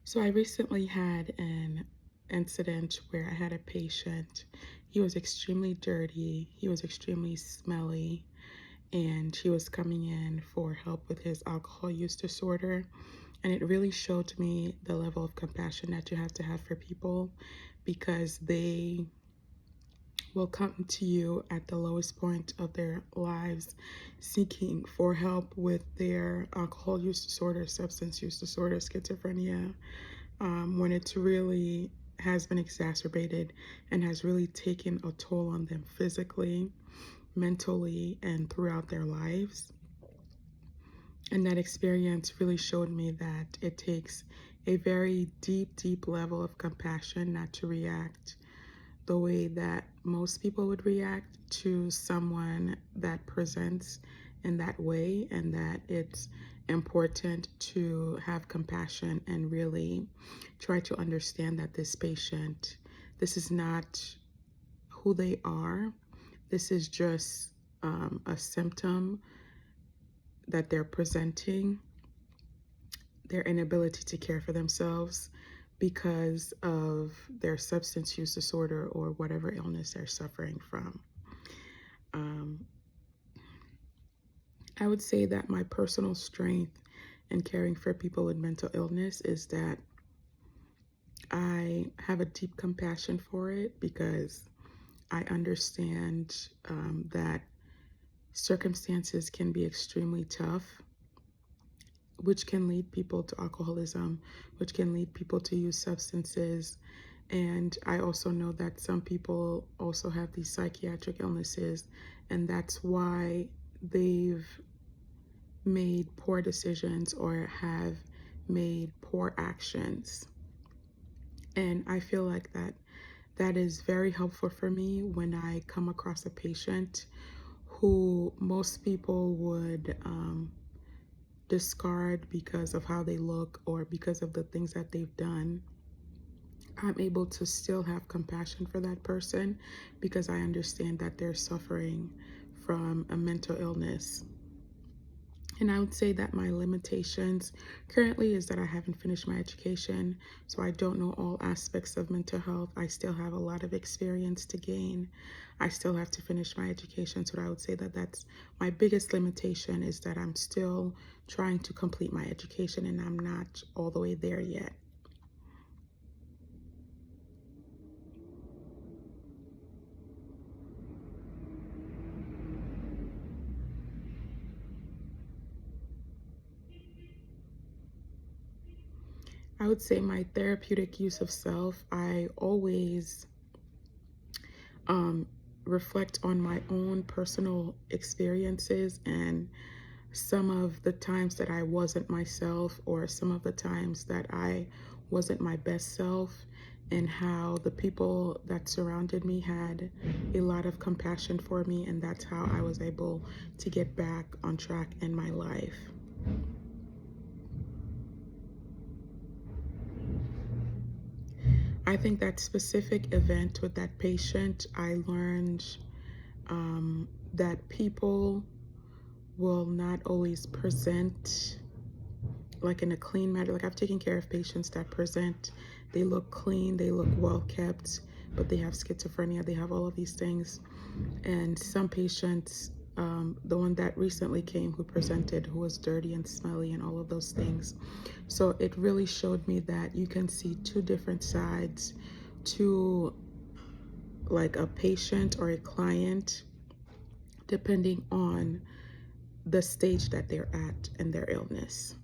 So I recently had an incident where I had a patient. He was extremely dirty, he was extremely smelly, and he was coming in for help with his alcohol use disorder. And it really showed me the level of compassion that you have to have for people because they will come to you at the lowest point of their lives seeking for help with their alcohol use disorder, substance use disorder, schizophrenia, when it's really has been exacerbated and has really taken a toll on them physically, mentally, and throughout their lives. And that experience really showed me that it takes a very deep, deep level of compassion not to react the way that most people would react to someone that presents in that way, and that it's important to have compassion and really try to understand that this patient, this is not who they are. This is just a symptom that they're presenting, their inability to care for themselves because of their substance use disorder or whatever illness they're suffering from. Um, I would say that my personal strength in caring for people with mental illness is that I have a deep compassion for it because I understand that circumstances can be extremely tough, which can lead people to alcoholism, which can lead people to use substances. And I also know that some people also have these psychiatric illnesses, and that's why they've made poor decisions or have made poor actions. And I feel like that is very helpful for me when I come across a patient who most people would discard because of how they look or because of the things that they've done. I'm able to still have compassion for that person because I understand that they're suffering from a mental illness. And I would say that my limitations currently is that I haven't finished my education, so I don't know all aspects of mental health. I still have a lot of experience to gain. I still have to finish my education, so I would say that that's my biggest limitation, is that I'm still trying to complete my education and I'm not all the way there yet. I would say my therapeutic use of self, I always um, reflect on my own personal experiences and some of the times that I wasn't myself, or some of the times that I wasn't my best self, and how the people that surrounded me had a lot of compassion for me, and that's how I was able to get back on track in my life. I think that specific event with that patient, I learned that people will not always present like in a clean manner. Like, I've taken care of patients that present, they look clean, they look well kept, but they have schizophrenia, they have all of these things. And some patients, the one that recently came who presented, who was dirty and smelly and all of those things. So it really showed me that you can see two different sides to like a patient or a client, depending on the stage that they're at in their illness.